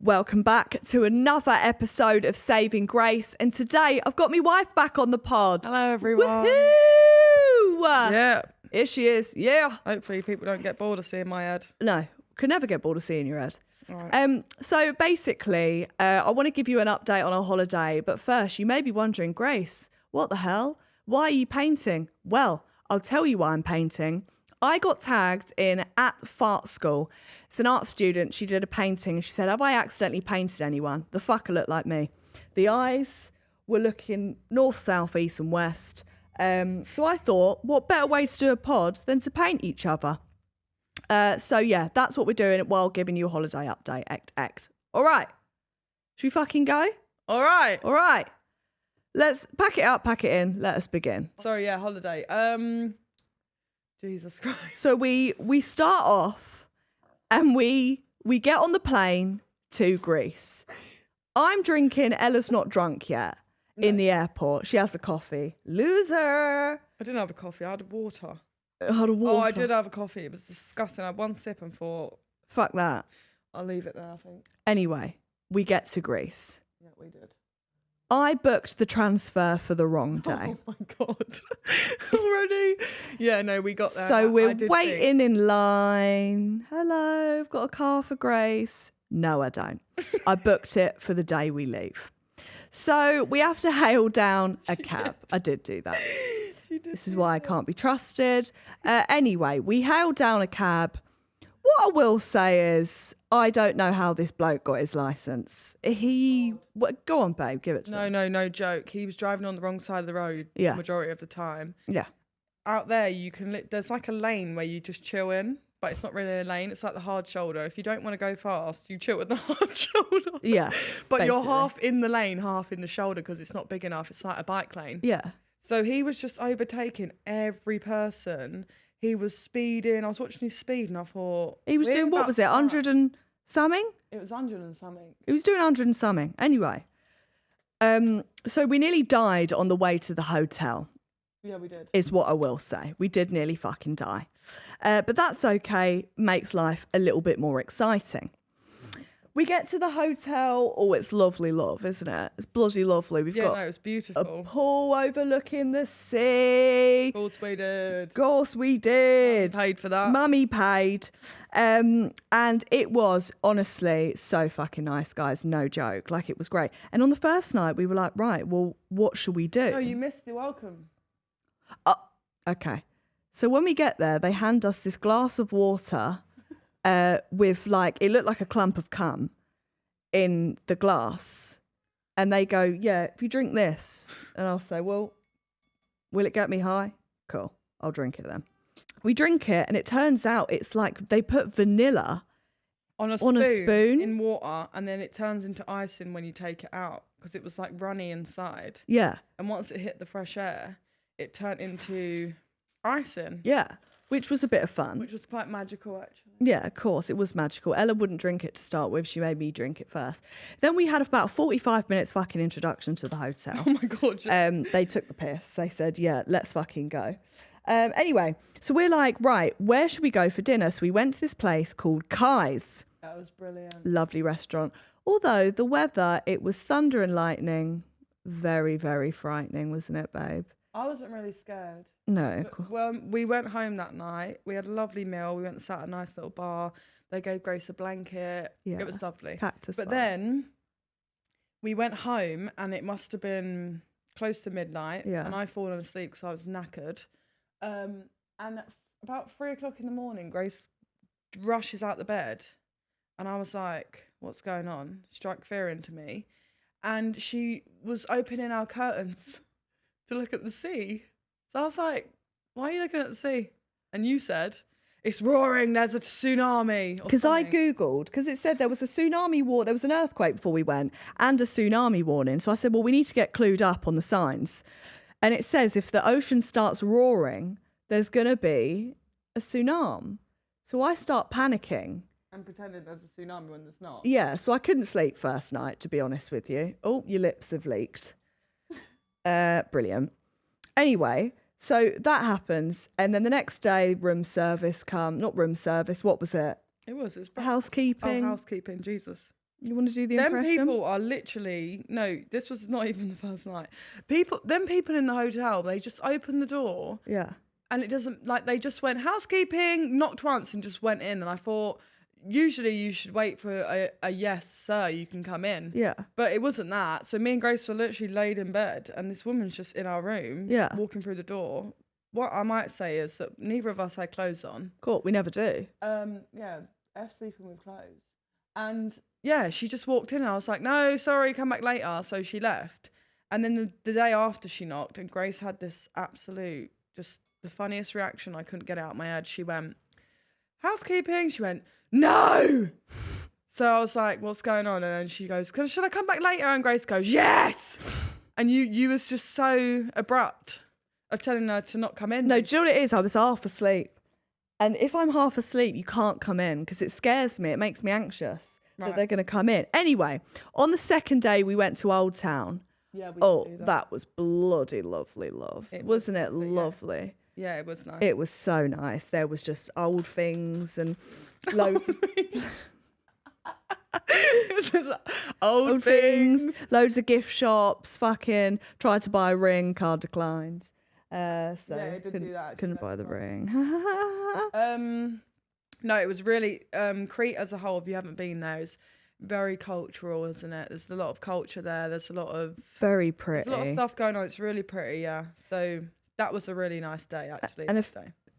Welcome back to another episode of Saving Grace. And today I've got my wife back on the pod. Hello, everyone. Woohoo! Yeah. Here she is. Yeah. Hopefully people don't get bored of seeing my head. No, could never get bored of seeing your head. Right. So basically, I want to give you an update on our holiday. But first, you may be wondering, Grace, what the hell? Why are you painting? Well, I'll tell you why I'm painting. I got tagged in at Fart School. It's an art student. She did a painting and she said, have I accidentally painted anyone? The fucker looked like me. The eyes were looking north, south, east and west. So I thought, what better way to do a pod than to paint each other? So yeah, that's what we're doing while giving you a holiday update. Act. All right. Should we fucking go? All right. All right. Let's pack it up, pack it in. Let us begin. Sorry, yeah, holiday. Jesus Christ. So we start off and we get on the plane to Greece. I'm drinking, Ella's not drunk yet in the airport. She has a coffee. Loser. I didn't have a coffee. I had water. I had a water. Oh, I did have a coffee. It was disgusting. I had one sip and thought, Fuck that. I'll leave it there, I think. Anyway, we get to Greece. Yeah, we did. I booked the transfer for the wrong day. Oh my God. Already? Yeah, no, we got there. So we're I did waiting in line. Hello, I've got a car for Grace. No, I don't. I booked it for the day we leave. So we have to hail down a cab. I did do that. This is why I can't be trusted. Anyway, we hailed down a cab. What I will say is, I don't know how this bloke got his license. Go on, babe, give it to him. No joke. He was driving on the wrong side of the road Yeah. majority of the time. Yeah. Out there, there's like a lane where you just chill in, but it's not really a lane. It's like the hard shoulder. If you don't want to go fast, you chill with the hard shoulder. Yeah. But you're basically. half in the lane, half in the shoulder because it's not big enough. It's like a bike lane. Yeah. So he was just overtaking every person. He was speeding. I was watching his speed and I thought... He was doing, what was it, 100 and something? It was 100 and something. He was doing 100 and something. Anyway. So we nearly died on the way to the hotel. Yeah, we did. Is what I will say. We did nearly fucking die. But that's okay. Makes life a little bit more exciting. We get to the hotel. Oh, it's lovely, love, isn't it? It's bloody lovely. We've got it was a beautiful. pool overlooking the sea. Of course we did. Of course we did. Paid for that. Mummy paid. And it was honestly so fucking nice, guys. No joke. Like, it was great. And on the first night, we were like, right, well, what should we do? No, you missed the welcome. Okay. So when we get there, they hand us this glass of water with like, it looked like a clump of cum in the glass. And they go, yeah, if you drink this. And I'll say, well, will it get me high? Cool. I'll drink it then. We drink it and it turns out it's like they put vanilla on a spoon in water, and then it turns into icing when you take it out because it was like runny inside. Yeah. And once it hit the fresh air, it turned into icing. Yeah. Which was a bit of fun. Which was quite magical, actually. Yeah, of course. It was magical. Ella wouldn't drink it to start with. She made me drink it first. Then we had about 45 minutes fucking introduction to the hotel. Oh, my God. They took the piss. They said, yeah, let's fucking go. Anyway, so we're like, right, where should we go for dinner? So we went to this place called Kai's. That was brilliant. Lovely restaurant. Although the weather, it was thunder and lightning. Very, very frightening, wasn't it, babe? I wasn't really scared. No. Well, we went home that night. We had a lovely meal. We went and sat at a nice little bar. They gave Grace a blanket. Yeah. It was lovely. Cactus But bar. then we went home and it must have been close to midnight. Yeah. And I'd fallen asleep because I was knackered. And about 3 o'clock in the morning, Grace rushes out the bed. And I was like, what's going on? Struck fear into me. And she was opening our curtains to look at the sea. So I was like, why are you looking at the sea? And you said, it's roaring, there's a tsunami. Because I Googled, because it said there was a tsunami war, there was an earthquake before we went, and a tsunami warning. So I said, well, we need to get clued up on the signs. And it says if the ocean starts roaring, there's going to be a tsunami. So I start panicking. And pretending there's a tsunami when there's not. Yeah, so I couldn't sleep first night, to be honest with you. Oh, your lips have leaked. Brilliant. Anyway, so that happens. And then the next day, room service come. Not room service, what was it? It was. Housekeeping. Oh, housekeeping, Jesus. You want to do the Them impression? people are literally no. This was not even the first night. Them people in the hotel, they just opened the door Yeah. and it doesn't like they just went housekeeping, knocked once and just went in. And I thought usually you should wait for a yes, sir, you can come in. Yeah. But it wasn't that. So me and Grace were literally laid in bed and this woman's just in our room, Yeah. walking through the door. What I might say is that neither of us had clothes on. Cool. We never do. Yeah, F sleeping with clothes. And yeah, she just walked in and I was like, no, sorry, come back later. So she left. And then the day after she knocked and Grace had this absolute, just the funniest reaction. I couldn't get it out of my head. She went, housekeeping. She went, no. So I was like, what's going on? And then she goes, should I come back later? And Grace goes, yes. And you was just so abrupt of telling her to not come in. No, do you know what it is? I was half asleep. And if I'm half asleep, you can't come in because it scares me. It makes me anxious that they're going to come in. Anyway, on the second day, we went to Old Town. Yeah, we Oh, did do that was bloody lovely, love. Wasn't it lovely? Yeah, it was nice. It was so nice. There was just old things and loads of It was just old things. loads of gift shops. Fucking tried to buy a ring, card declined. So Yeah, it did do that, couldn't buy the ring. No, it was really Crete as a whole. If you haven't been there, is very cultural, isn't it? There's a lot of culture there. There's a lot of Very pretty. There's a lot of stuff going on. It's really pretty, yeah. So that was a really nice day, actually. And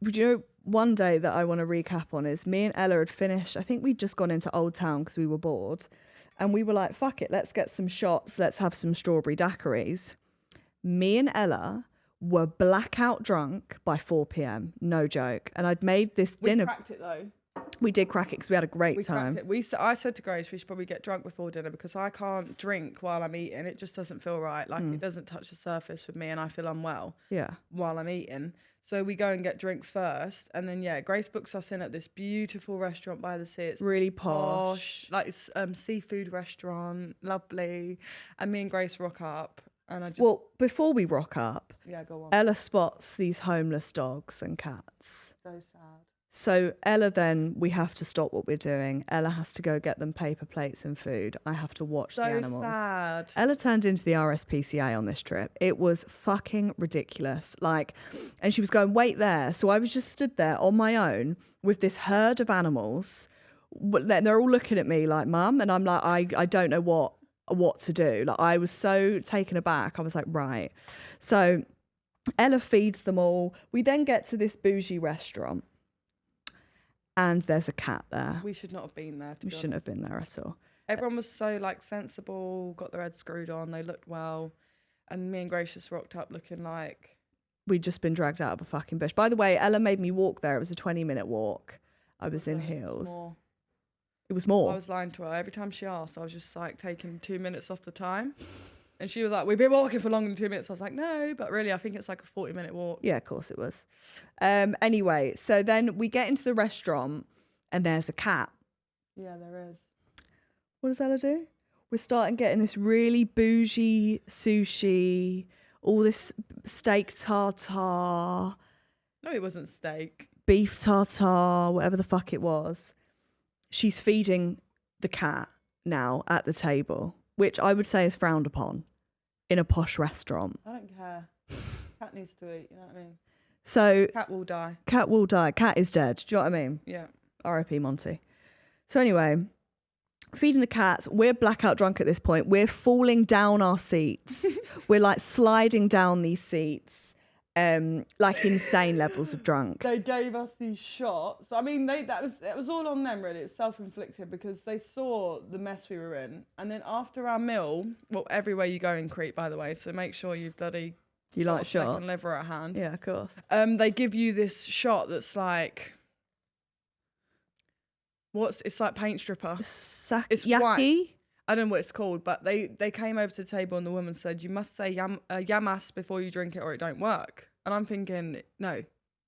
would you know, one day that I want to recap on is me and Ella had finished. I think we'd just gone into Old Town because we were bored, and we were like, "Fuck it, let's get some shots. Let's have some strawberry daiquiris." Me and Ella were blackout drunk by 4 p.m. No joke. And I'd made this dinner. We cracked it though. We did crack it because we had a great time. I said to Grace we should probably get drunk before dinner because I can't drink while I'm eating. It just doesn't feel right. Like it doesn't touch the surface with me and I feel unwell while I'm eating. So we go and get drinks first. And then, yeah, Grace books us in at this beautiful restaurant by the sea. It's really posh. Like it's seafood restaurant. Lovely. And me and Grace rock up. And I just... Well, before we rock up, go on. Ella spots these homeless dogs and cats. So sad. So Ella, then we have to stop what we're doing. Ella has to go get them paper plates and food. I have to watch the animals. So sad. Ella turned into the RSPCA on this trip. It was fucking ridiculous. Like, and she was going, wait there. So I was just stood there on my own with this herd of animals. They're all looking at me like, Mum. And I'm like, I don't know what to do. Like, I was so taken aback. I was like, right. So Ella feeds them all. We then get to this bougie restaurant. And there's a cat there. We should not have been there. We shouldn't have been there at all. Everyone was so like sensible, got their heads screwed on, they looked well. And me and Grace just rocked up looking like we'd just been dragged out of a fucking bush. By the way, Ella made me walk there. It was a 20-minute walk. I was in heels. It was more. I was lying to her. Every time she asked, I was just like taking 2 minutes off the time. And she was like, we've been walking for longer than 2 minutes. I was like, no, but really, I think it's like a 40-minute walk. Yeah, of course it was. Anyway, so then we get into the restaurant and there's a cat. Yeah, there is. What does Ella do? We're starting getting this really bougie sushi, all this steak tartare. No, it wasn't steak. Beef tartare, whatever the fuck it was. She's feeding the cat now at the table, which I would say is frowned upon in a posh restaurant. I don't care. Cat needs to eat, you know what I mean? So cat will die. Cat will die. Cat is dead. Do you know what I mean? Yeah. R.I.P. Monty. So anyway, feeding the cats. We're blackout drunk at this point. We're falling down our seats. We're like sliding down these seats. Like insane levels of drunk. They gave us these shots. I mean, that was all on them really. It was self-inflicted because they saw the mess we were in. And then after our meal, well, everywhere you go in Crete, by the way, so make sure you like shots. Second liver at hand. Yeah, of course. They give you this shot that's like, it's like paint stripper. It's yaki? white. I don't know what it's called, but they came over to the table and the woman said, you must say yamas before you drink it or it don't work. And I'm thinking, no,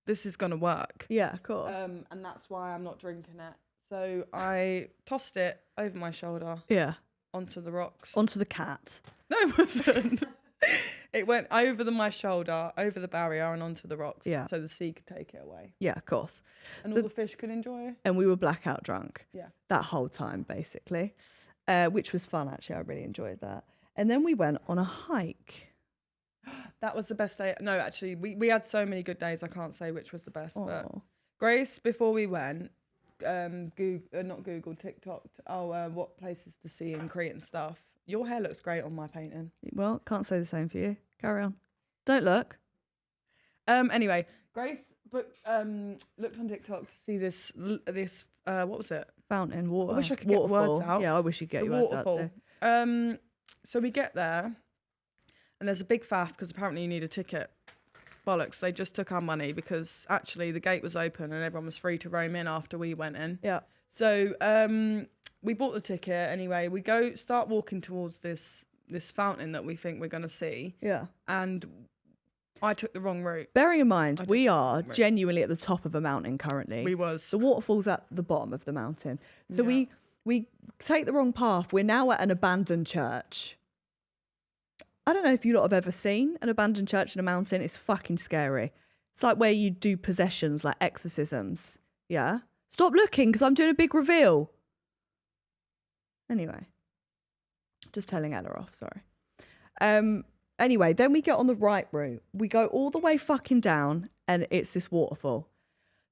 this is going to work. Yeah, of course. And that's why I'm not drinking it. So I tossed it over my shoulder. Yeah. Onto the rocks. Onto the cat. No, it wasn't. It went over my shoulder, over the barrier and onto the rocks. Yeah. So the sea could take it away. Yeah, of course. And all the fish could enjoy it. And we were blackout drunk. Yeah. That whole time, basically. which was fun, actually. I really enjoyed that. And then we went on a hike. That was the best day. No, actually, we had so many good days. I can't say which was the best. Aw. But Grace, before we went, not Google, TikToked. What places to see in Crete and stuff. Your hair looks great on my painting. Well, can't say the same for you. Carry on. Don't look. Anyway, Grace looked on TikTok to see this. What was it? Fountain, water. I wish I could get the words out. Yeah, I wish you could get The your words waterfall. out too. So we get there, and there's a big faff because apparently you need a ticket. Bollocks! They just took our money because actually the gate was open and everyone was free to roam in after we went in. Yeah. So we bought the ticket anyway. We start walking towards this fountain that we think we're going to see. Yeah. And I took the wrong route. Bearing in mind, we are genuinely at the top of a mountain currently. We was. The waterfall's at the bottom of the mountain. So we take the wrong path. We're now at an abandoned church. I don't know if you lot have ever seen an abandoned church in a mountain. It's fucking scary. It's like where you do possessions, like exorcisms. Yeah? Stop looking, because I'm doing a big reveal. Anyway. Just telling Ella off, sorry. Anyway, then we get on the right route. We go all the way fucking down, and it's this waterfall.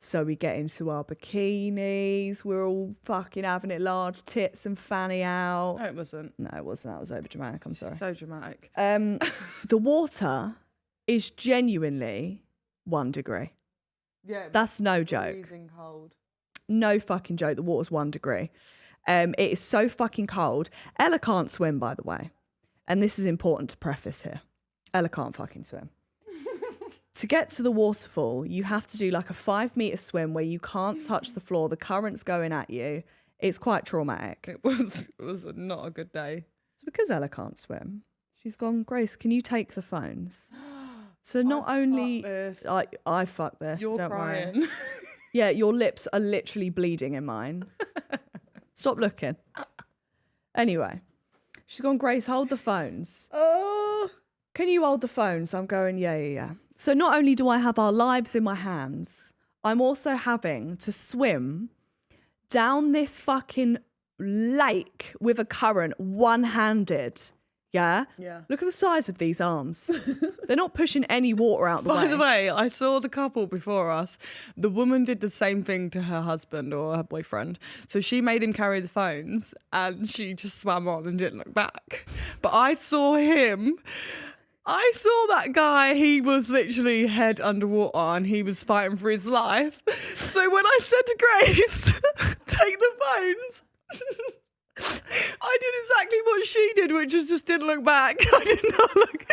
So we get into our bikinis. We're all fucking having it large, tits and fanny out. No, it wasn't. No, it wasn't. That was over dramatic. I'm sorry. So dramatic. The water is genuinely 1 degree. Yeah. That's no joke. Freezing cold. No fucking joke. The water's 1 degree. It is so fucking cold. Ella can't swim, by the way. And this is important to preface here. Ella can't fucking swim. To get to the waterfall, you have to do like a 5-meter swim where you can't touch the floor. The current's going at you. It's quite traumatic. It was not a good day. It's because Ella can't swim. She's gone, Grace, can you take the phones? So not only... I fuck this. You're don't crying. worry. Yeah, your lips are literally bleeding in mine. Stop looking. Anyway, she's gone, Grace, hold the phones. Oh. Can you hold the phones? I'm going, yeah. So not only do I have our lives in my hands, I'm also having to swim down this fucking lake with a current one-handed. Yeah? Yeah. Look at the size of these arms. They're not pushing any water out the way. By the way, I saw the couple before us. The woman did the same thing to her husband or her boyfriend. So she made him carry the phones and she just swam on and didn't look back. But I saw that guy, he was literally head underwater and he was fighting for his life. So when I said to Grace, take the phones, I did exactly what she did, which was just didn't look back. I did not look.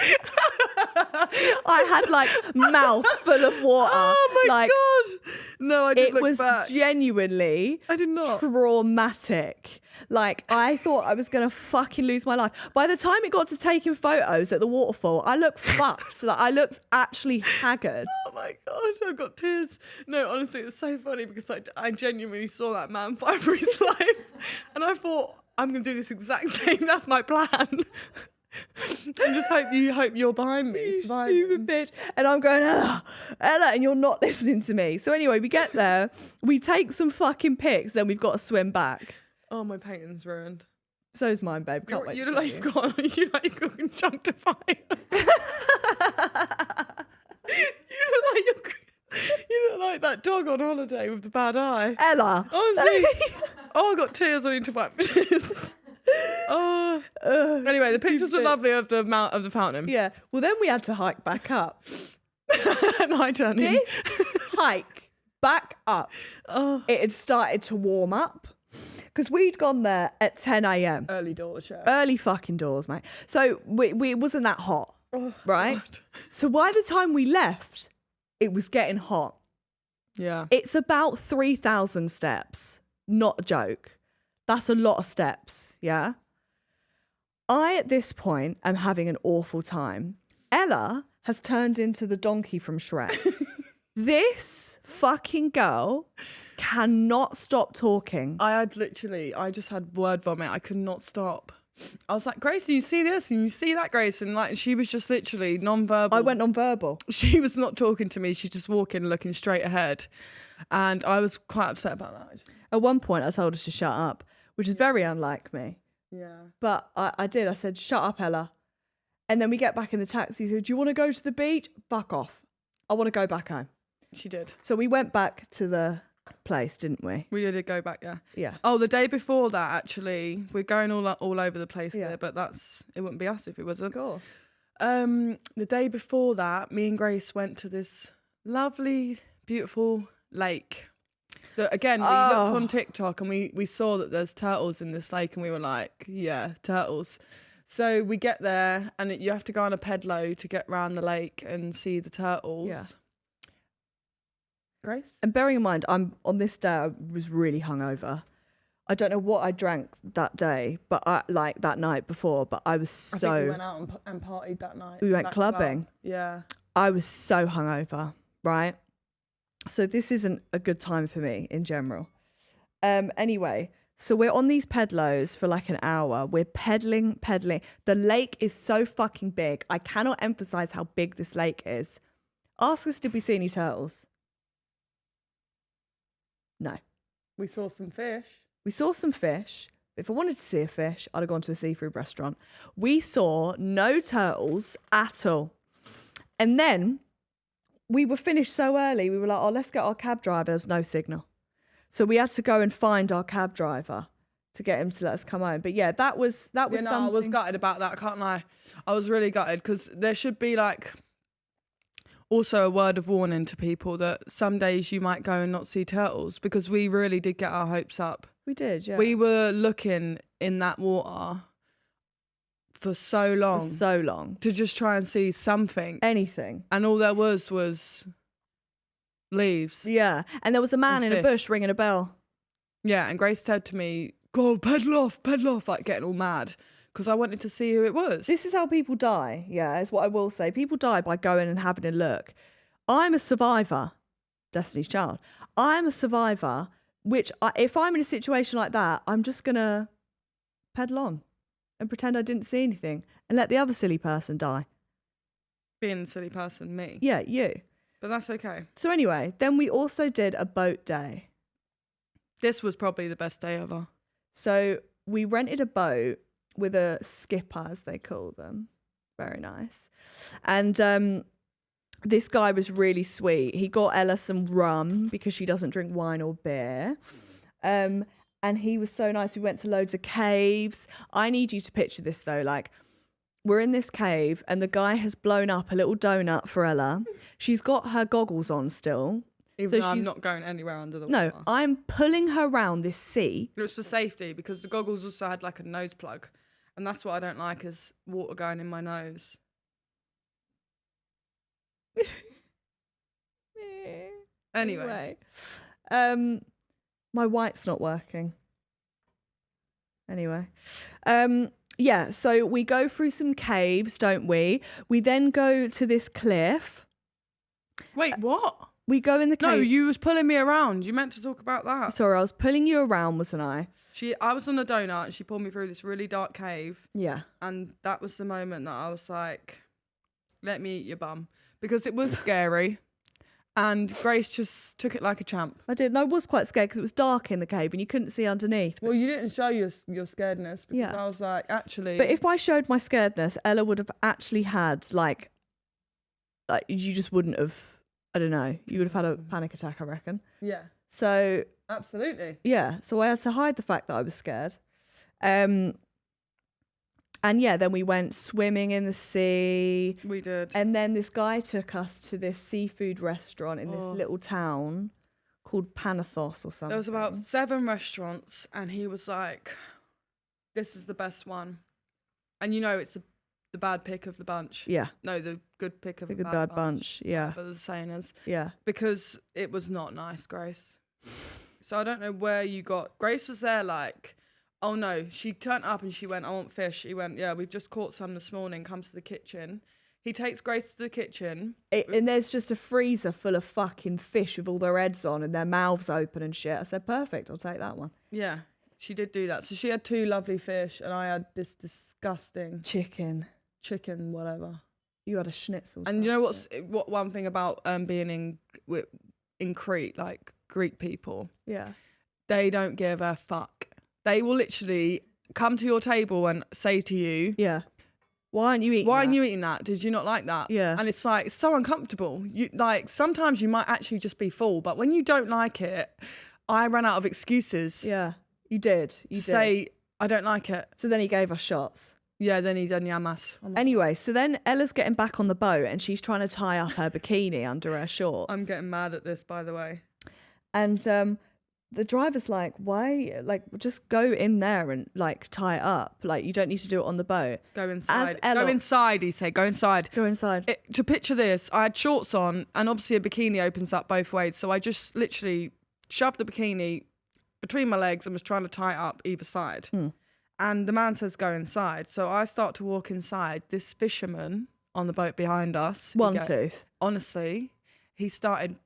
I had like mouth full of water. Oh my God. No, I didn't look back. It was genuinely I did not. traumatic. Like, I thought I was going to fucking lose my life. By the time it got to taking photos at the waterfall, I looked fucked. Like, I looked actually haggard. Oh my God, I've got tears. No, honestly, it's so funny because I genuinely saw that man fight for his life. And I thought, I'm going to do this exact same. That's my plan. And just hope you're behind me. You stupid bitch. And I'm going, Ella, and you're not listening to me. So anyway, we get there, we take some fucking pics, then we've got to swim back. Oh, my painting's ruined. So's mine, babe. Can't wait. You look like you've got a conjunctivitis. You look like that dog on holiday with the bad eye. Ella. Honestly. I got tears. I need to wipe my tears. Anyway, the pictures were lovely of the fountain. Yeah. Well, then we had to hike back up. Night turning. This hike back up. It had started to warm up. Because we'd gone there at 10 a.m. Early doors, yeah. Early fucking doors, mate. So it wasn't that hot, right? God. So by the time we left, it was getting hot. Yeah. It's about 3,000 steps. Not a joke. That's a lot of steps, yeah? I, at this point, am having an awful time. Ella has turned into the donkey from Shrek. This fucking girl cannot stop talking. I just had word vomit. I could not stop. I was like, Grace, you see this and you see that, Grace? And like, she was just literally non-verbal. I went non-verbal. She was not talking to me. She's just walking, looking straight ahead. And I was quite upset about that. At one point, I told her to shut up, which is very unlike me. Yeah. But I did. I said, shut up, Ella. And then we get back in the taxi. He said, do you want to go to the beach? Fuck off. I want to go back home. She did. So we went back to the place, didn't we? We did go back, yeah. Yeah. Oh, the day before that, actually, we're going all over the place Yeah. here, but it wouldn't be us if it wasn't. Of course. The day before that, me and Grace went to this lovely, beautiful lake. That, again, we looked on TikTok and we saw that there's turtles in this lake and we were like, yeah, turtles. So we get there and you have to go on a pedalo to get round the lake and see the turtles. Yeah. Grace? And bearing in mind, on this day, I was really hungover. I don't know what I drank that day, but that night before, but I was I think we went out and partied that night. We went That clubbing. club. Yeah. I was so hungover, right? So this isn't a good time for me in general. Anyway, so we're on these pedalos for like an hour. We're pedaling. The lake is so fucking big. I cannot emphasize how big this lake is. Ask us, did we see any turtles? No. We saw some fish. We saw some fish. If I wanted to see a fish, I'd have gone to a seafood restaurant. We saw no turtles at all. And then we were finished so early, we were like, oh, let's get our cab driver. There was no signal. So we had to go and find our cab driver to get him to let us come home. But yeah, that was something. I was gutted about that, I can't lie. I was really gutted because there should be like also a word of warning to people that some days you might go and not see turtles, because we really did get our hopes up. We did, yeah. We were looking in that water for so long. To just try and see something. Anything. And all there was leaves. Yeah. And there was a man in a bush ringing a bell. Yeah, and Grace said to me, go, pedal off, like getting all mad. Because I wanted to see who it was. This is how people die, yeah, is what I will say. People die by going and having a look. I'm a survivor, Destiny's Child. I'm a survivor, which if I'm in a situation like that, I'm just going to pedal on and pretend I didn't see anything and let the other silly person die. Being the silly person, me. Yeah, you. But that's okay. So anyway, then we also did a boat day. This was probably the best day ever. So we rented a boat with a skipper, as they call them. Very nice. And this guy was really sweet. He got Ella some rum because she doesn't drink wine or beer. And he was so nice. We went to loads of caves. I need you to picture this though. Like, we're in this cave and the guy has blown up a little donut for Ella. She's got her goggles on still. Even though I'm not going anywhere under the No, water. I'm pulling her round this sea. It was for safety because the goggles also had like a nose plug. And that's what I don't like, is water going in my nose. Anyway. My white's not working. Anyway. Yeah, so we go through some caves, don't we? We then go to this cliff. Wait, what? We go in the cave. No, you was pulling me around. You meant to talk about that. Sorry, I was pulling you around, wasn't I? I was on a donut and she pulled me through this really dark cave. Yeah. And that was the moment that I was like, let me eat your bum. Because it was scary. And Grace just took it like a champ. I did. And I was quite scared because it was dark in the cave and you couldn't see underneath. Well, you didn't show your scaredness because Yeah. I was like, actually. But if I showed my scaredness, Ella would have actually had like you just wouldn't have, I don't know, you would have had a panic attack, I reckon. Yeah. So Absolutely. yeah, so I had to hide the fact that I was scared. And yeah, then we went swimming in the sea. We did. And then this guy took us to this seafood restaurant in this little town called Panathos or something. There was about 7 restaurants and he was like, this is the best one. And you know it's the bad pick of the bunch. Yeah. No, the good pick of the bad bunch. Yeah. Whatever the saying is. Yeah. Because it was not nice, Grace. So I don't know where you got. Grace was there like, oh no, she turned up and she went, I want fish. He went, yeah, we've just caught some this morning, come to the kitchen. He takes Grace to the kitchen. And there's just a freezer full of fucking fish with all their heads on and their mouths open and shit. I said, perfect, I'll take that one. Yeah, she did do that. So she had 2 lovely fish and I had this disgusting Chicken, whatever. You had a schnitzel. And you know what one thing about being in Crete, like Greek people? Yeah. They don't give a fuck. They will literally come to your table and say to you, Yeah. Why aren't you eating why that? aren't you eating that? Did you not like that? Yeah. And it's like, it's so uncomfortable. You like, sometimes you might actually just be full, but when you don't like it, I ran out of excuses Yeah. You did. You to did. say, I don't like it. So then he gave us shots. Yeah, then he done yamas. Anyway, so then Ella's getting back on the boat and she's trying to tie up her bikini under her shorts. I'm getting mad at this, by the way. And the driver's like, why? Like, just go in there and like tie it up. Like, you don't need to do it on the boat. Go inside. Ella- Go inside, he said. Go inside. Go inside. To picture this, I had shorts on, and obviously a bikini opens up both ways. So I just literally shoved the bikini between my legs and was trying to tie it up either side. And the man says, go inside. So I start to walk inside. This fisherman on the boat behind us. One tooth. Honestly, he started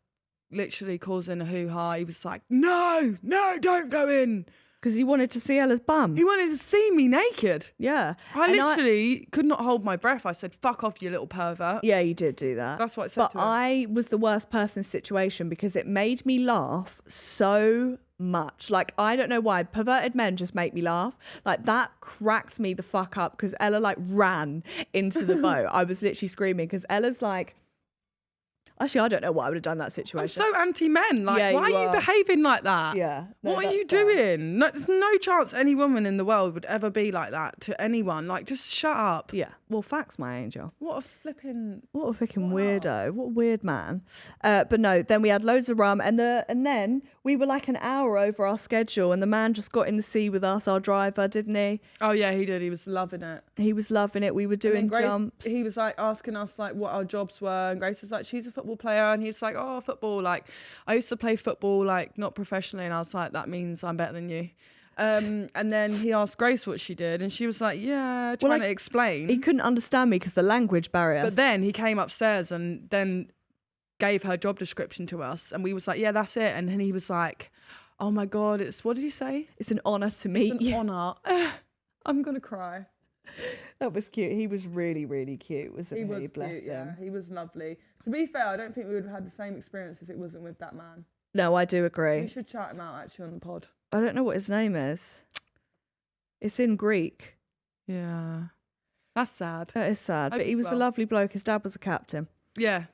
literally causing a hoo-ha. He was like, no, don't go in. Because he wanted to see Ella's bum. He wanted to see me naked. Yeah. I And literally could not hold my breath. I said, fuck off, you little pervert. Yeah, you did do that. That's what I said But to him. I was the worst person in the situation because it made me laugh so much. Like, I don't know why. Perverted men just make me laugh. Like, that cracked me the fuck up because Ella, like, ran into the boat. I was literally screaming because Ella's like... Actually, I don't know what I would have done in that situation. I'm so anti-men. Like, Yeah, why you are you are. behaving like that? Yeah. No, What are you that's fair. doing? No, there's no chance any woman in the world would ever be like that to anyone. Like, just shut up. Yeah. Well, facts, my angel. What a flipping... What a freaking Wow. weirdo. What a weird man. But no, then we had loads of rum and then we were like an hour over our schedule and the man just got in the sea with us, our driver, didn't he? Oh, yeah, he did. He was loving it. He was loving it. We were And then doing Grace, jumps. he was like asking us like what our jobs were, and Grace was like, she's a football player, and he was like, oh, football, like I used to play football, like not professionally, and I was like, that means I'm better than you. And then he asked Grace what she did, and she was like, yeah, trying to explain. He couldn't understand me because the language barrier. But then he came upstairs and then gave her job description to us, and we was like, yeah, that's it. And then he was like, oh my god, what did he say? It's an honour to meet It's you. an honour. I'm gonna cry. That was cute. He was really, really cute, wasn't he? He was Bless cute, him. yeah. He was lovely. To be fair, I don't think we would have had the same experience if it wasn't with that man. No, I do We agree. should shout him out actually on the pod. I don't know what his name is. It's in Greek. Yeah. That's sad. That is sad. Hope But he he's was a well. lovely bloke. His dad was a captain. Yeah.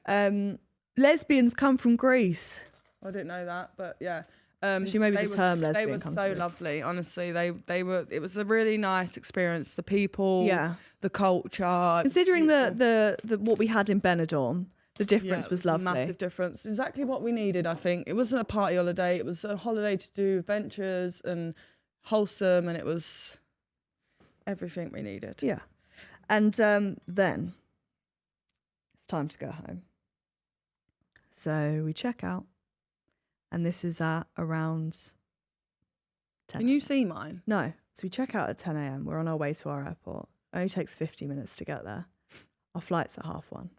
Lesbians come from Greece. I didn't know that, but yeah. Actually, maybe they the term They lesbian were comes so from- lovely, honestly. They were. It was a really nice experience. The people, Yeah. the culture. Considering beautiful. the what we had in Benidorm, the difference Yeah, it was a lovely. massive difference. Exactly what we needed, I think. It wasn't a party holiday. It was a holiday to do adventures and wholesome, and it was everything we needed. Yeah. And then it's time to go home. So we check out. And this is at around 10. Can you see mine? No. So we check out at 10 a.m. We're on our way to our airport. It only takes 50 minutes to get there. Our flight's at 1:30.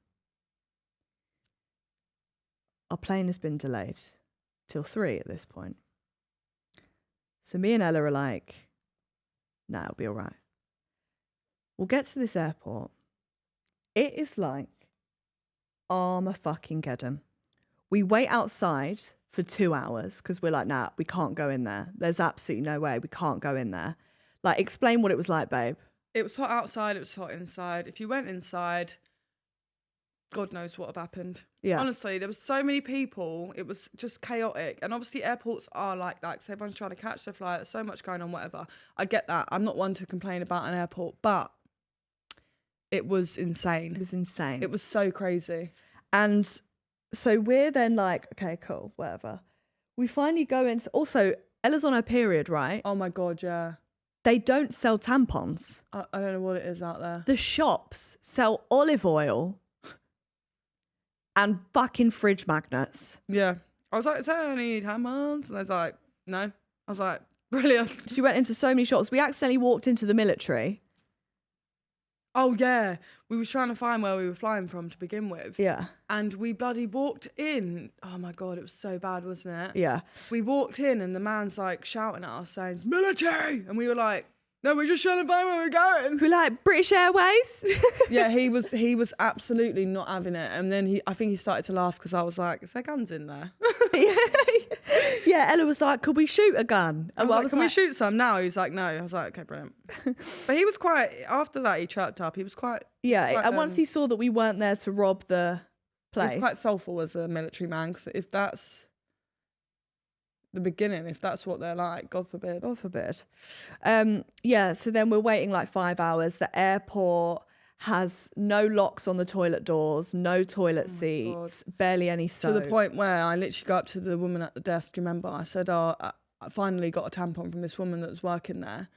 Our plane has been delayed till 3 at this point. So me and Ella are like, nah, it'll be all right. We'll get to this airport. It is like Armageddon. We wait outside for 2 hours because we're like, nah, we can't go in there. There's absolutely no way we can't go in there. Like, explain what it was like, babe. It was hot outside. It was hot inside. If you went inside, God knows what have happened. Yeah. Honestly, there was so many people. It was just chaotic. And obviously airports are like that because everyone's trying to catch their flight. There's so much going on, whatever. I get that. I'm not one to complain about an airport, but it was insane. It was insane. It was so crazy. And so we're then like, okay, cool, whatever. We finally go into, also, Ella's on her period, right? Oh my God, yeah. They don't sell tampons. I don't know what it is out there. The shops sell olive oil and fucking fridge magnets. Yeah. I was like, is there any tampons? And I was like, no. I was like, brilliant. She went into so many shops. We accidentally walked into the military. Oh, yeah. We were trying to find where we were flying from to begin with. Yeah. And we bloody walked in. Oh, my God. It was so bad, wasn't it? Yeah. We walked in and the man's like shouting at us saying, it's military. And we were like, No, we're just trying to find where we're going. We're like, British Airways? Yeah, he was absolutely not having it. And then I think he started to laugh because I was like, is there guns in there? Yeah, Ella was like, could we shoot a gun? I was like, can we shoot some now? He was like, no. I was like, okay, brilliant. But he was quite, after that he chirped up. He was quite... Yeah, and once he saw that we weren't there to rob the place. He was quite soulful as a military man, because if that's the beginning, if that's what they're like, God forbid. God forbid. Yeah, so then we're waiting like 5 hours. The airport has no locks on the toilet doors, no toilet seats, barely any soap. To the point where I literally go up to the woman at the desk, remember? I said, oh, I finally got a tampon from this woman that was working there.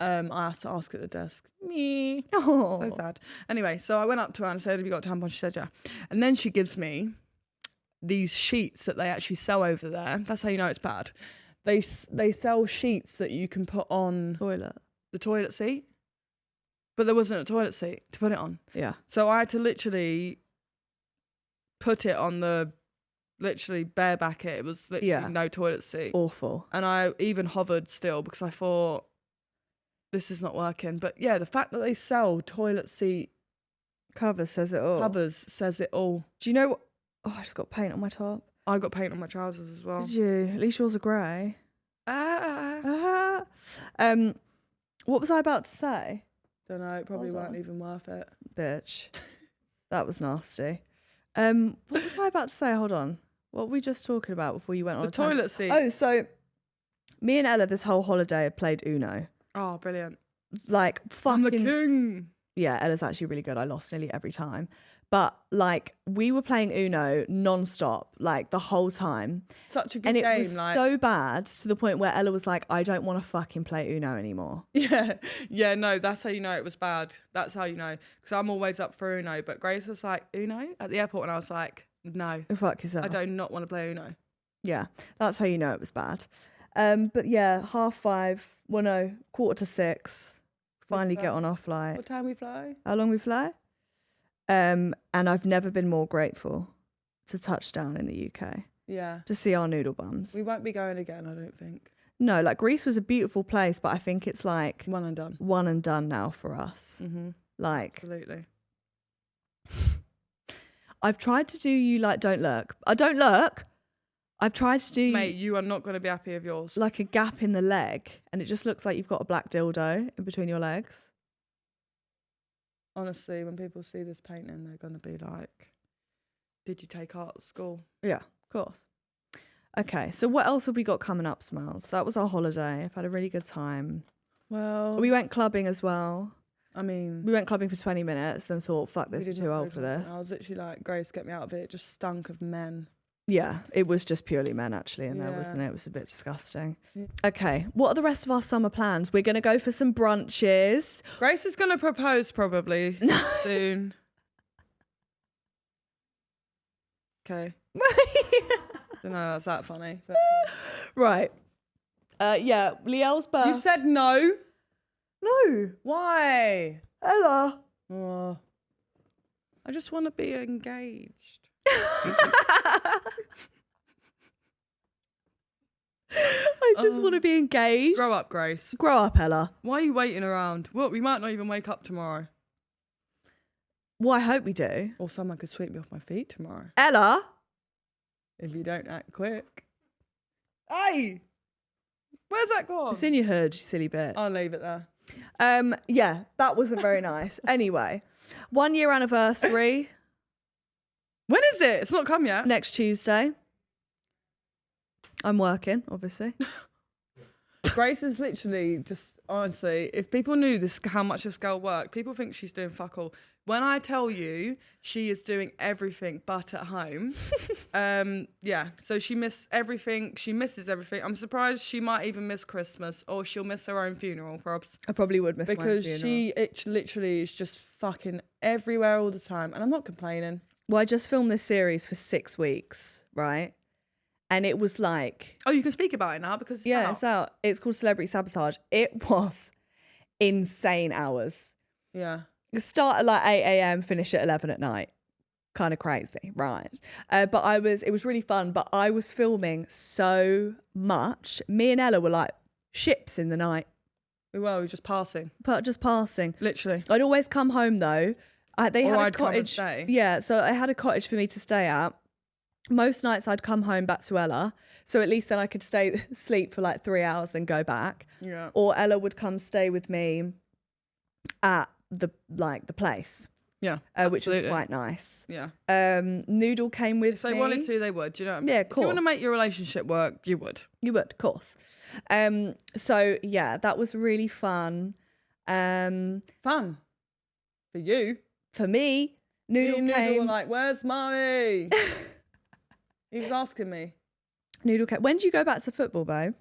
I asked to ask at the desk. Me. Oh. So sad. Anyway, so I went up to her and said, have you got a tampon? She said, yeah. And then she gives me these sheets that they actually sell over there. That's how you know it's bad. They sell sheets that you can put on the toilet seat, but there wasn't a toilet seat to put it on. Yeah. So I had to literally put it on literally bareback it. It was literally no toilet seat. Awful. And I even hovered still because I thought, this is not working. But yeah, the fact that they sell toilet seat covers says it all. Do you know what? Oh, I just got paint on my top. I got paint on my trousers as well. Did you? At least yours are grey. What was I about to say? Don't know. It probably weren't even worth it. Bitch. That was nasty. What was I about to say? Hold on. What were we just talking about before you went on the toilet seat? Oh, so me and Ella this whole holiday have played Uno. Oh, brilliant. Like, fucking... I'm the king. Yeah, Ella's actually really good. I lost nearly every time. But, like, we were playing Uno non-stop, like, the whole time. Such a good game. And it was so bad to the point where Ella was like, I don't want to fucking play Uno anymore. Yeah, no, that's how you know it was bad. That's how you know. Because I'm always up for Uno. But Grace was like, Uno? At the airport, and I was like, no. Fuck yourself. I do not want to play Uno. Yeah, that's how you know it was bad. But yeah, 5:30, 5:45. Finally get on our flight. What time we fly? How long we fly? And I've never been more grateful to touch down in the UK. Yeah. To see our noodle bums. We won't be going again, I don't think. No, like Greece was a beautiful place, but I think it's like... One and done. One and done now for us. Mm-hmm. Like... Absolutely. I've tried to do you like don't look. I don't look. I've tried to do... Mate, you are not going to be happy with yours. Like a gap in the leg, and it just looks like you've got a black dildo in between your legs. Honestly, when people see this painting, they're going to be like, did you take art at school? Yeah, of course. Okay, so what else have we got coming up, Smells? That was our holiday. I've had a really good time. Well... We went clubbing as well. I mean... We went clubbing for 20 minutes, then thought, fuck this, we're too old for this. I was literally like, Grace, get me out of it. It just stunk of men. Yeah, it was just purely men actually in there, wasn't it? It was a bit disgusting. Yeah. Okay, what are the rest of our summer plans? We're going to go for some brunches. Grace is going to propose probably soon. Okay. Don't know that's that funny. But... Right. Yeah, Liel's birthday. You said no? No. Why? Ella. Oh, I just want to be engaged. I just want to be engaged. Grow up, Grace. Grow up, Ella. Why are you waiting around? Well, we might not even wake up tomorrow. Well, I hope we do. Or someone could sweep me off my feet tomorrow. Ella? If you don't act quick. Hey! Where's that gone? It's in your hood, you silly bitch. I'll leave it there. Yeah, that wasn't very nice. Anyway, 1 year anniversary. When is it? It's not come yet. Next Tuesday. I'm working, obviously. Grace is literally just, honestly, if people knew this, how much this girl worked, people think she's doing fuck all. When I tell you she is doing everything but at home, yeah, so she misses everything. I'm surprised she might even miss Christmas, or she'll miss her own funeral, probs. I probably would miss my funeral. Because it literally is just fucking everywhere all the time, and I'm not complaining. Well, I just filmed this series for 6 weeks, right? And it was like... Oh, you can speak about it now because it's out. It's out. It's called Celebrity Sabotage. It was insane hours. Yeah. You start at like 8 a.m, finish at 11 at night. Kind of crazy, right? But it was really fun, but I was filming so much. Me and Ella were like ships in the night. We were just passing. But just passing. Literally. I'd always come home though. They Or had a I'd come and cottage. stay. Yeah, so I had a cottage for me to stay at. Most nights I'd come home back to Ella, so at least then I could sleep for like 3 hours, then go back. Yeah. Or Ella would come stay with me at the place. Yeah. Which was absolutely. quite nice. Yeah. Noodle came with If they me. wanted to, they would. Do you know what I mean? Yeah, If cool. you want to make your relationship work, you would. You would, of course. So yeah, that was really fun. Fun. For you. For me, Noodle Me and came. Noodle were like, where's Mummy? He was asking me. Noodle came. When do you go back to football, babe?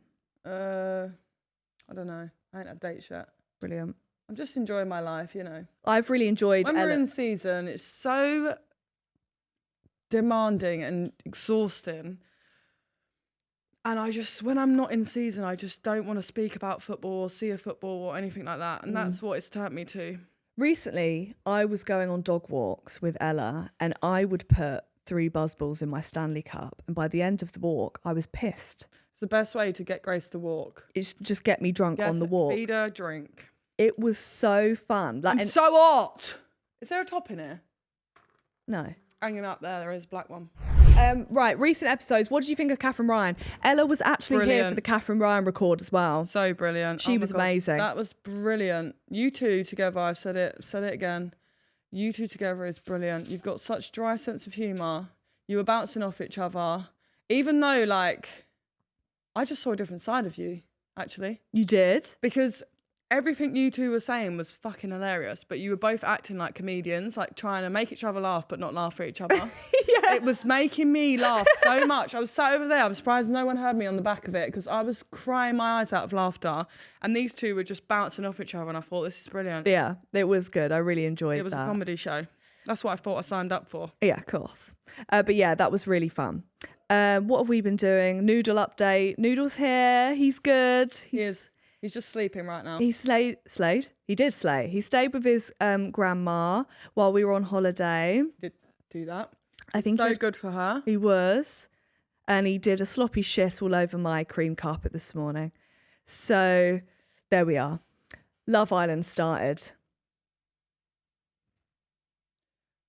I don't know. I ain't had dates yet. Brilliant. I'm just enjoying my life, you know. I've really enjoyed When we're Ella. in season, it's so demanding and exhausting. And when I'm not in season, I just don't want to speak about football or see a football or anything like that. And that's what it's turned me to. Recently, I was going on dog walks with Ella and I would put 3 buzzballs in my Stanley Cup. And by the end of the walk, I was pissed. It's the best way to get Grace to walk. It's just get me drunk on the walk. Feed her, drink. It was so fun. Like, I'm so hot. Is there a top in here? No. Hanging up there is a black one. Right, recent episodes. What did you think of Catherine Ryan? Ella was actually here for Brilliant. the Catherine Ryan record as well. So brilliant. She Oh my was God, amazing. That was brilliant. You two together, I've said it again. You two together is brilliant. You've got such dry sense of humour. You were bouncing off each other. Even though, like, I just saw a different side of you, actually. You did? Because everything you two were saying was fucking hilarious, but you were both acting like comedians, like trying to make each other laugh but not laugh at each other. Yeah. It was making me laugh so much. I was sat over there. I'm surprised no one heard me on the back of it because I was crying my eyes out of laughter. And these two were just bouncing off each other and I thought, this is brilliant. Yeah, it was good. I really enjoyed that. It was a comedy show. That's what I thought I signed up for. Yeah, of course. But yeah, that was really fun. What have we been doing? Noodle update. Noodle's here. He's good. He's just sleeping right now. He slayed. He did slay. He stayed with his grandma while we were on holiday. Did do that. I think so good for her. he was. And he did a sloppy shit all over my cream carpet this morning. So there we are. Love Island started.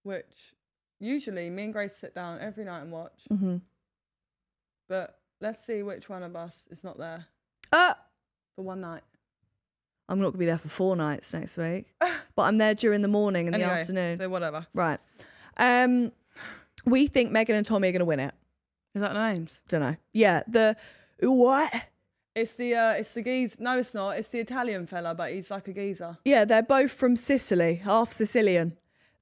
Which usually me and Grace sit down every night and watch. Mm-hmm. But let's see which one of us is not there for one night. I'm not going to be there for 4 nights next week. But I'm there during the morning and Anyway, the afternoon. So whatever. Right. We think Megan and Tommy are going to win it. Is that the names? Don't know. Yeah. What? It's the geezer. No, it's not. It's the Italian fella, but he's like a geezer. Yeah, they're both from Sicily, half Sicilian.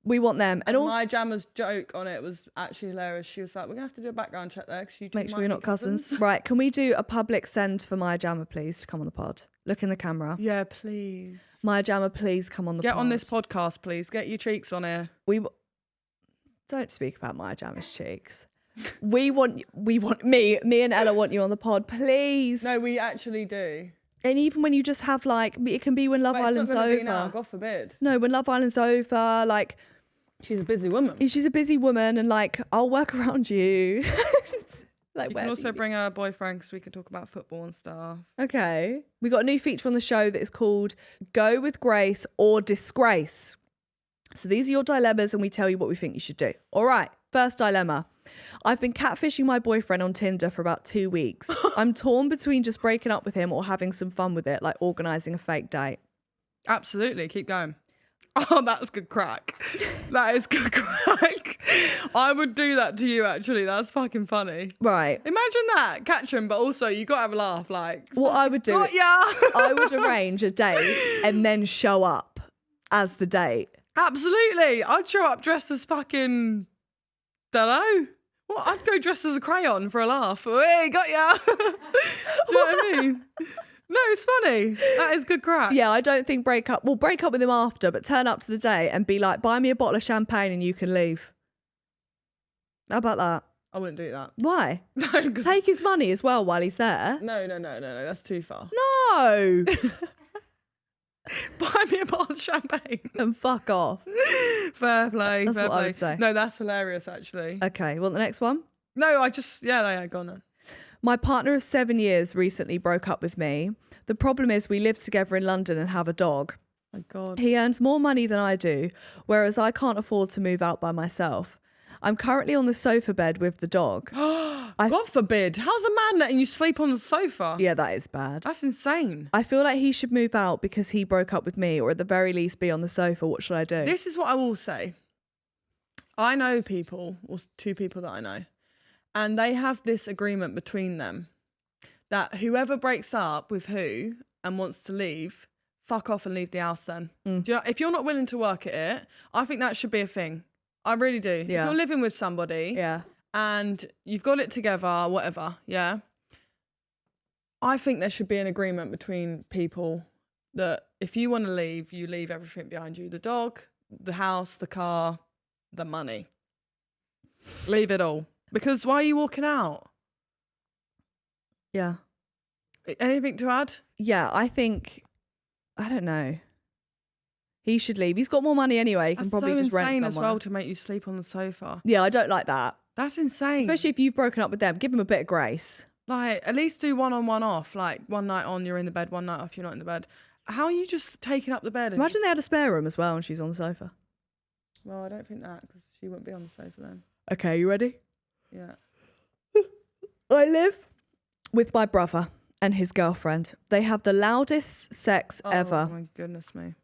We want them. And also, my Jammer's joke on it was actually hilarious. She was like, we're going to have to do a background check there because you two make sure might you're be not cousins. Right. Can we do a public send for Maya Jammer, please, to come on the pod? Look in the camera. Yeah, please. Maya Jammer, please come on the pod. Get on this podcast, please. Get your cheeks on here. Don't speak about Maya Jammer's cheeks. We want me and Ella want you on the pod, please. No, we actually do. And even when you just have like, it can be when Love But it's Island's not gonna over. be now, God forbid. No, when Love Island's over, like, she's a busy woman. she's a busy woman and like, I'll work around you. Like, You can also bring her boyfriend because we can talk about football and stuff. Okay. We got a new feature on the show that is called Go With Grace or Disgrace. So these are your dilemmas and we tell you what we think you should do. All right. First dilemma. I've been catfishing my boyfriend on Tinder for about 2 weeks. I'm torn between just breaking up with him or having some fun with it, like organising a fake date. Absolutely. Keep going. Oh, that's good crack. That is good crack. I would do that to you, actually. That's fucking funny. Right. Imagine that. Catch him, but also you got to have a laugh. Like, What I would do, got ya. I would arrange a date and then show up as the date. Absolutely. I'd show up dressed as fucking, don't know. Well, I'd go dressed as a crayon for a laugh. Hey, got ya. Do you know what I mean? No, it's funny. That is good crack. Yeah, I don't think break up with him after, but turn up to the date and be like, buy me a bottle of champagne and you can leave. How about that? I wouldn't do that. Why? No, 'cause- Take his money as well while he's there. no. That's too far. No. Buy me a bottle of champagne. And fuck off. Fair play. That's fair what I play. would say. No, that's hilarious, actually. Okay, well, the next one. No, I just, yeah, go on then. My partner of 7 years recently broke up with me. The problem is we live together in London and have a dog. My God. He earns more money than I do, whereas I can't afford to move out by myself. I'm currently on the sofa bed with the dog. God forbid. How's a man letting you sleep on the sofa? Yeah, that is bad. That's insane. I feel like he should move out because he broke up with me, or at the very least be on the sofa. What should I do? This is what I will say. I know people, or 2 people that I know, and they have this agreement between them that whoever breaks up with who and wants to leave, fuck off and leave the house then. Do you know, if you're not willing to work at it, I think that should be a thing. I really do. Yeah. If you're living with somebody and you've got it together, whatever, yeah, I think there should be an agreement between people that if you want to leave, you leave everything behind you. The dog, the house, the car, the money. Leave it all. Because why are you walking out? Yeah. Anything to add? Yeah, I think, I don't know. He should leave. He's got more money anyway. He can That's probably so just rent insane somewhere. as well to make you sleep on the sofa. Yeah, I don't like that. That's insane. Especially if you've broken up with them. Give him a bit of grace. Like, at least do one on, one off. Like, one night on, you're in the bed. One night off, you're not in the bed. How are you just taking up the bed? Imagine they had a spare room as well and she's on the sofa. Well, I don't think that, because she wouldn't be on the sofa then. Okay, you ready? Yeah. I live with my brother and his girlfriend. They have the loudest sex ever. Oh, my goodness me.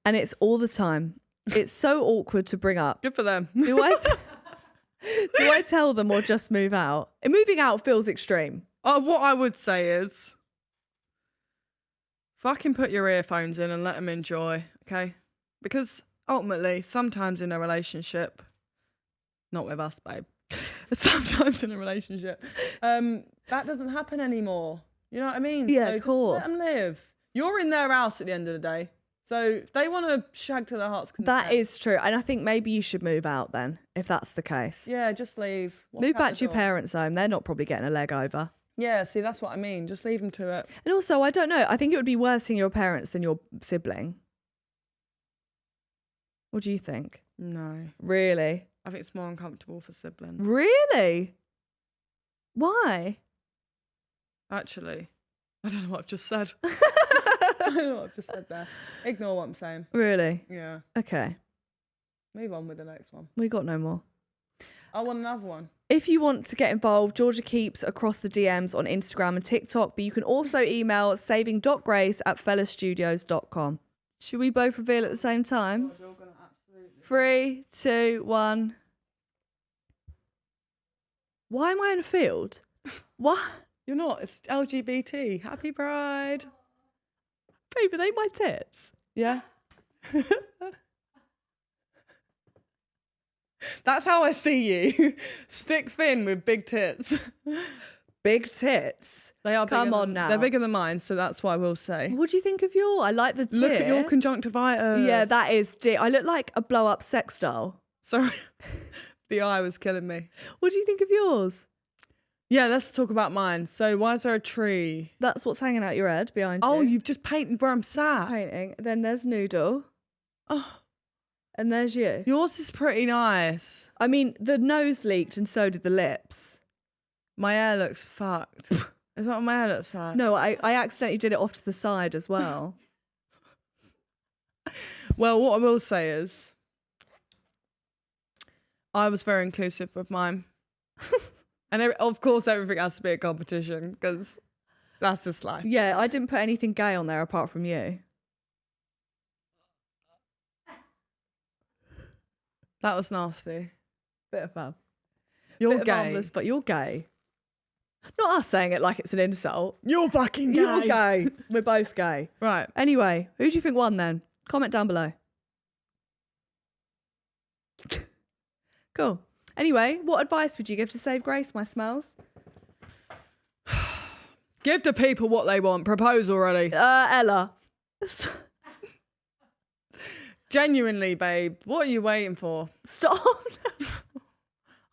And it's all the time. It's so awkward to bring up. Good for them. Do I tell them or just move out? And moving out feels extreme. What I would say is, fucking put your earphones in and let them enjoy, okay? Because ultimately, sometimes in a relationship, not with us, babe, sometimes in a relationship, that doesn't happen anymore. You know what I mean? Yeah, so of just course. let them live. You're in their house at the end of the day. So if they want to shag to their heart's content. That is true. And I think maybe you should move out then, if that's the case. Yeah, just leave. Walk Move out back the to your door. parents' home. They're not probably getting a leg over. Yeah, see, that's what I mean. Just leave them to it. And also, I don't know. I think it would be worse seeing your parents than your sibling. What do you think? No. Really? I think it's more uncomfortable for siblings. Really? Why? Actually, I don't know what I've just said. I don't know what I've just said there. Ignore what I'm saying. Really? Yeah. Okay. Move on with the next one. We got no more. I want another one. If you want to get involved, Georgia keeps across the DMs on Instagram and TikTok, but you can also email saving.grace@fellastudios.com. Should we both reveal at the same time? You're gonna absolutely... 3, 2, 1. Why am I in a field? What? You're not. It's LGBT. Happy Pride. Babe, are they my tits? Yeah. That's how I see you. Stick thin with big tits. Big tits. They are. Come on now. They're bigger than mine, so that's what I will say. What do you think of your? I like the tit. Look at your conjunctivitis. Yeah, that is. I look like a blow-up sex doll. Sorry, the eye was killing me. What do you think of yours? Yeah, let's talk about mine. So why is there a tree? That's what's hanging out your head behind you. Oh, you've just painted where I'm sat. Painting. Then there's Noodle. Oh, And there's you. yours is pretty nice. I mean, the nose leaked and so did the lips. My hair looks fucked. Is that what my hair looks like? No, I accidentally did it off to the side as well. Well, what I will say is, I was very inclusive with mine. And of course, everything has to be a competition because that's just life. Yeah, I didn't put anything gay on there apart from you. That was nasty. Bit of fun. You're Bit of gay. harmless, but you're gay. Not us saying it like it's an insult. You're fucking gay. You're gay. We're both gay. Right. Anyway, who do you think won then? Comment down below. Cool. Anyway, what advice would you give to save Grace, my smells? Give the people what they want. Propose already. Ella. Genuinely, babe. What are you waiting for? Stop.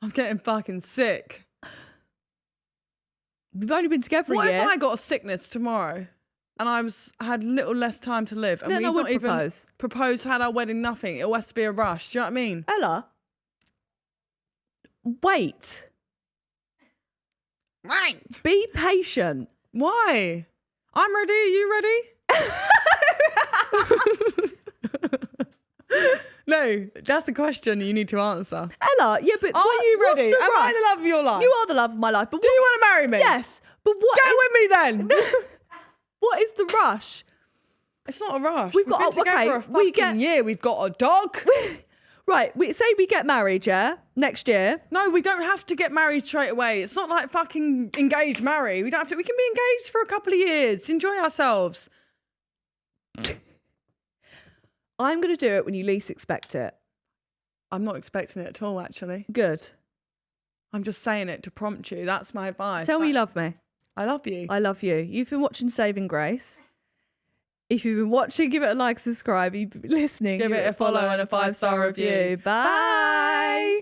I'm getting fucking sick. We've only been together What a year. if I got a sickness tomorrow and I had little less time to live and Then we've I would not even propose. proposed, had our wedding, nothing? It all has to be a rush. Do you know what I mean? Ella. Wait. Right. Be patient. Why? I'm ready. Are you ready? No, that's the question you need to answer. Ella, yeah, but Are you ready? Am Am I the love of your life? You are the love of my life. But Do you want to marry me? Yes, but what? Go with me then. What is the rush? It's not a rush. We've We've got- been together okay, a fucking we get- year. We've got a dog. Right, we say we get married, yeah, next year. No, we don't have to get married straight away. It's not like fucking engaged, marry. We don't have to. We can be engaged for a couple of years. Enjoy ourselves. I'm going to do it when you least expect it. I'm not expecting it at all, actually. Good. I'm just saying it to prompt you. That's my advice. Tell me you love me. I love you. I love you. You've been watching Saving Grace. If you've been watching, give it a like, subscribe. You've been listening, Give it a follow and a 5-star review. Bye.